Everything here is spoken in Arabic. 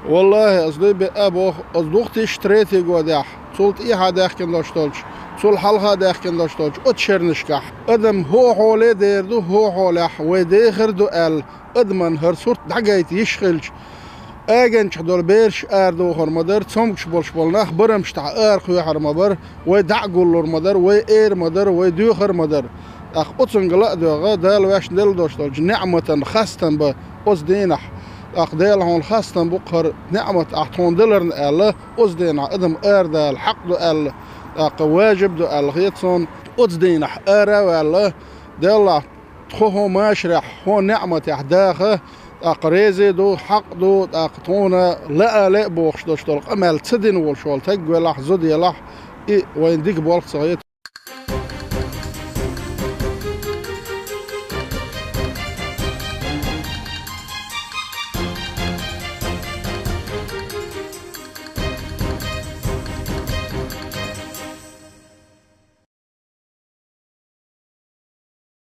والله أصدي بأبو أصدقتي اشتريتي قداح صلت إيه هذا كن داشتولش صل حلقة داخل كن داشتولش أتشرنشكح أدم هو حولي ديردو هو حولح وديخر دو ال أدمن هر صورت دعجيت يشخلش أجنش دول بيرش أردو هرمدر تصمكش بولش بولناخ برمش تاع أرخو هرمبر ودعقول مدر وإير مدر وديوخر مدر أخ أتصنقلا دوغا دال واش دل داشتولش نعمة خاستن با أصدينح أقدال هون خاصة بقهر نعمة أحتون دلرن ألا أزدينا إدم أردا الحق دو ألا واجب دو ألا غيتصون أزدينا أرا وألا دلا تخوه ماشرح هون نعمة يحداخه أقريزي دو حق دو أقتونا لا بوخش دوشتولق أمال تسدين والشوال تقوى لح زودي لح وين ديك بوالق صغير